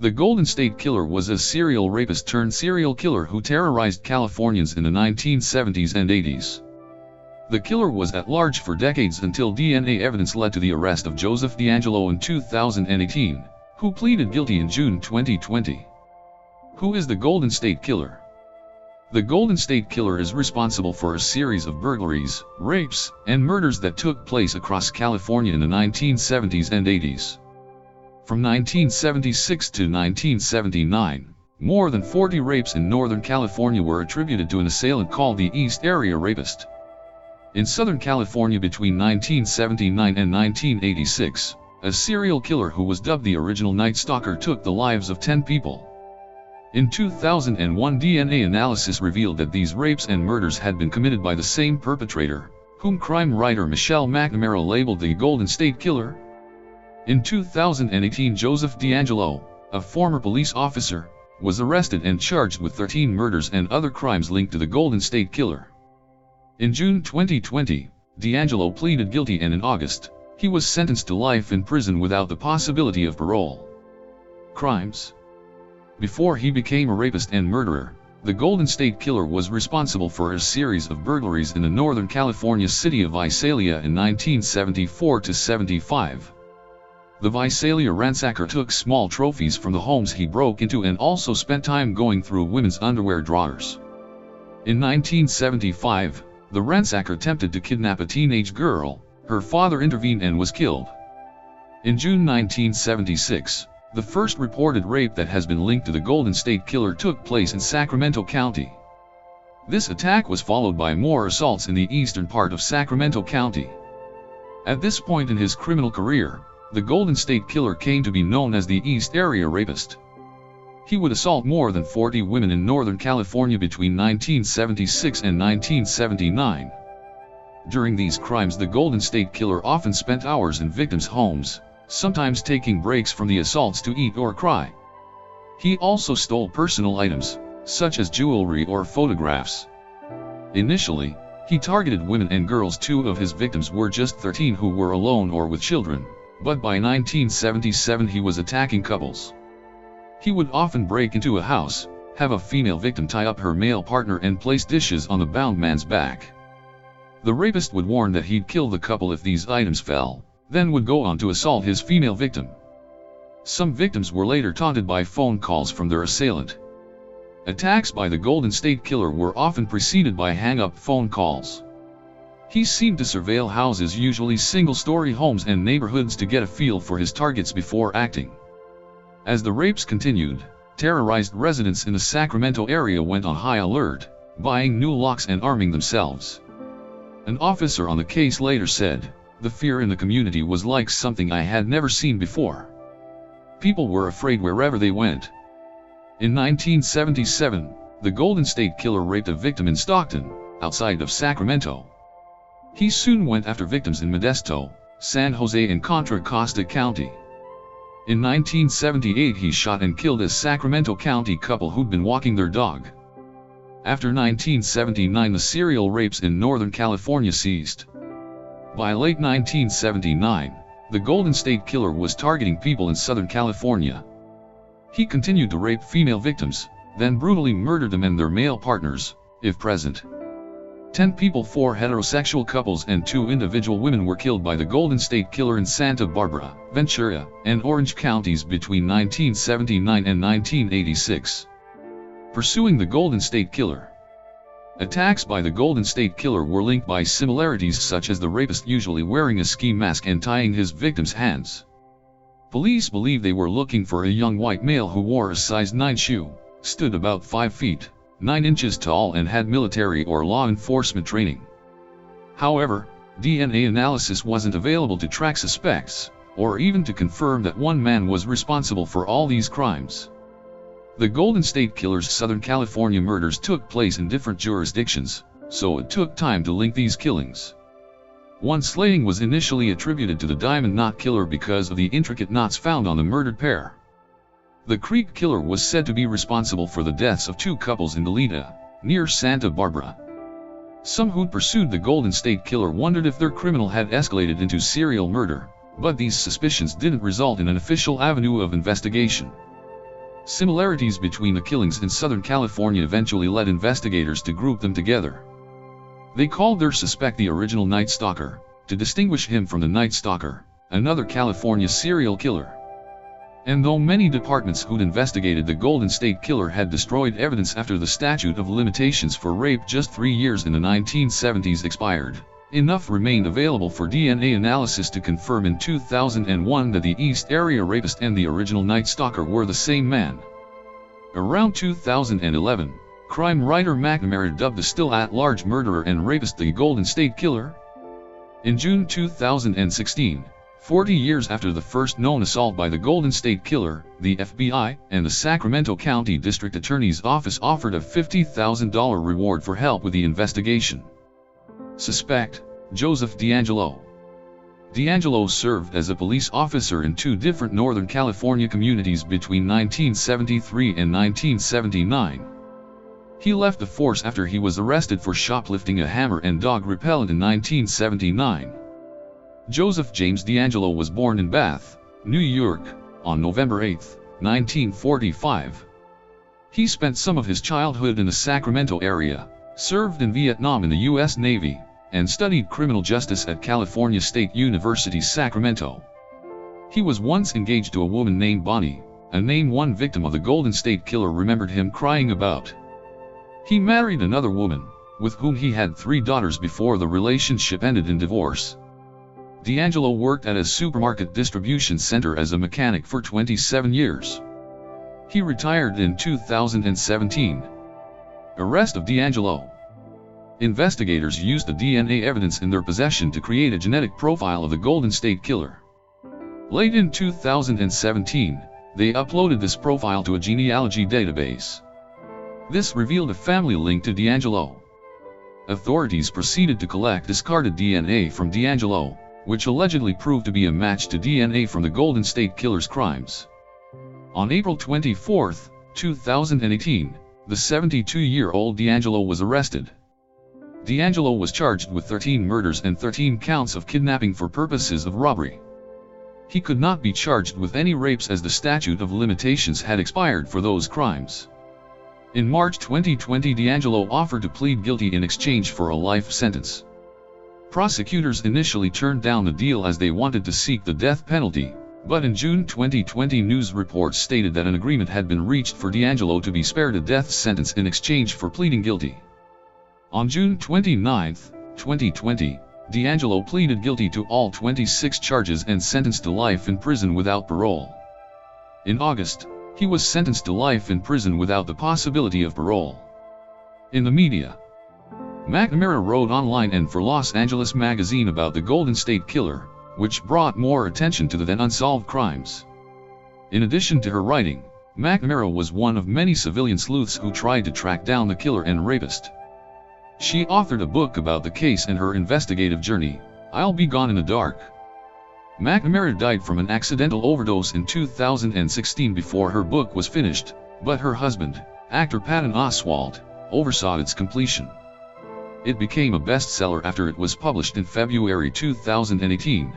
The Golden State Killer was a serial rapist turned serial killer who terrorized Californians in the 1970s and 80s. The killer was at large for decades until DNA evidence led to the arrest of Joseph DeAngelo in 2018, who pleaded guilty in June 2020. Who is the Golden State Killer? The Golden State Killer is responsible for a series of burglaries, rapes, and murders that took place across California in the 1970s and 80s. From 1976 to 1979, more than 40 rapes in Northern California were attributed to an assailant called the East Area Rapist. In Southern California between 1979 and 1986, a serial killer who was dubbed the original Night Stalker took the lives of 10 people. In 2001, DNA analysis revealed that these rapes and murders had been committed by the same perpetrator, whom crime writer Michelle McNamara labeled the Golden State Killer. In 2018, Joseph DeAngelo, a former police officer, was arrested and charged with 13 murders and other crimes linked to the Golden State Killer. In June 2020, DeAngelo pleaded guilty, and in August, he was sentenced to life in prison without the possibility of parole. Crimes. Before he became a rapist and murderer, the Golden State Killer was responsible for a series of burglaries in the Northern California city of Visalia in 1974 to 75. The Visalia ransacker took small trophies from the homes he broke into and also spent time going through women's underwear drawers. In 1975, the ransacker attempted to kidnap a teenage girl. Her father intervened and was killed. In June 1976, the first reported rape that has been linked to the Golden State Killer took place in Sacramento County. This attack was followed by more assaults in the eastern part of Sacramento County. At this point in his criminal career, the Golden State Killer came to be known as the East Area Rapist. He would assault more than 40 women in Northern California between 1976 and 1979. During these crimes, the Golden State Killer often spent hours in victims' homes, sometimes taking breaks from the assaults to eat or cry. He also stole personal items, such as jewelry or photographs. Initially, he targeted women and girls. 2 of his victims were just 13 who were alone or with children, but by 1977 he was attacking couples. He would often break into a house, have a female victim tie up her male partner and place dishes on the bound man's back. The rapist would warn that he'd kill the couple if these items fell, then would go on to assault his female victim. Some victims were later taunted by phone calls from their assailant. Attacks by the Golden State Killer were often preceded by hang-up phone calls. He seemed to surveil houses, usually single-story homes and neighborhoods, to get a feel for his targets before acting. As the rapes continued, terrorized residents in the Sacramento area went on high alert, buying new locks and arming themselves. An officer on the case later said, "The fear in the community was like something I had never seen before. People were afraid wherever they went." In 1977, the Golden State Killer raped a victim in Stockton, outside of Sacramento. He soon went after victims in Modesto, San Jose and Contra Costa County. In 1978 he shot and killed a Sacramento County couple who'd been walking their dog. After 1979 the serial rapes in Northern California ceased. By late 1979, the Golden State Killer was targeting people in Southern California. He continued to rape female victims, then brutally murdered them and their male partners, if present. 10 people, 4 heterosexual couples and 2 individual women were killed by the Golden State Killer in Santa Barbara, Ventura, and Orange counties between 1979 and 1986. Pursuing the Golden State Killer. Attacks by the Golden State Killer were linked by similarities such as the rapist usually wearing a ski mask and tying his victims' hands. Police believe they were looking for a young white male who wore a size 9 shoe, stood about 5 feet, 9 inches tall and had military or law enforcement training. However, DNA analysis wasn't available to track suspects, or even to confirm that one man was responsible for all these crimes. The Golden State Killer's Southern California murders took place in different jurisdictions, so it took time to link these killings. One slaying was initially attributed to the Diamond Knot Killer because of the intricate knots found on the murdered pair. The Creek Killer was said to be responsible for the deaths of 2 couples in Delita, near Santa Barbara. Some who'd pursued the Golden State Killer wondered if their criminal had escalated into serial murder, but these suspicions didn't result in an official avenue of investigation. Similarities between the killings in Southern California eventually led investigators to group them together. They called their suspect the original Night Stalker, to distinguish him from the Night Stalker, another California serial killer. And though many departments who'd investigated the Golden State Killer had destroyed evidence after the statute of limitations for rape just 3 years in the 1970s expired, enough remained available for DNA analysis to confirm in 2001 that the East Area Rapist and the original Night Stalker were the same man. Around 2011, crime writer McNamara dubbed the still at-large murderer and rapist the Golden State Killer. In June 2016, 40 years after the first known assault by the Golden State Killer, the FBI and the Sacramento County District Attorney's Office offered a $50,000 reward for help with the investigation. Suspect: Joseph DeAngelo. DeAngelo served as a police officer in 2 different Northern California communities between 1973 and 1979. He left the force after he was arrested for shoplifting a hammer and dog repellent in 1979. Joseph James DeAngelo was born in Bath, New York, on November 8, 1945. He spent some of his childhood in the Sacramento area, served in Vietnam in the U.S. Navy, and studied criminal justice at California State University, Sacramento. He was once engaged to a woman named Bonnie, a name one victim of the Golden State Killer remembered him crying about. He married another woman, with whom he had 3 daughters before the relationship ended in divorce. DeAngelo worked at a supermarket distribution center as a mechanic for 27 years. He retired in 2017. Arrest of DeAngelo. Investigators used the DNA evidence in their possession to create a genetic profile of the Golden State Killer. Late in 2017, they uploaded this profile to a genealogy database. This revealed a family link to DeAngelo. Authorities proceeded to collect discarded DNA from DeAngelo, which allegedly proved to be a match to DNA from the Golden State Killer's crimes. On April 24, 2018, the 72-year-old DeAngelo was arrested. DeAngelo was charged with 13 murders and 13 counts of kidnapping for purposes of robbery. He could not be charged with any rapes as the statute of limitations had expired for those crimes. In March 2020, DeAngelo offered to plead guilty in exchange for a life sentence. Prosecutors initially turned down the deal as they wanted to seek the death penalty, but in June 2020 news reports stated that an agreement had been reached for DeAngelo to be spared a death sentence in exchange for pleading guilty. On June 29, 2020, DeAngelo pleaded guilty to all 26 charges and sentenced to life in prison without parole. In August, he was sentenced to life in prison without the possibility of parole. In the media, McNamara wrote online and for Los Angeles Magazine about the Golden State Killer, which brought more attention to the then unsolved crimes. In addition to her writing, McNamara was one of many civilian sleuths who tried to track down the killer and rapist. She authored a book about the case and her investigative journey, I'll Be Gone in the Dark. McNamara died from an accidental overdose in 2016 before her book was finished, but her husband, actor Patton Oswalt, oversaw its completion. It became a bestseller after it was published in February 2018.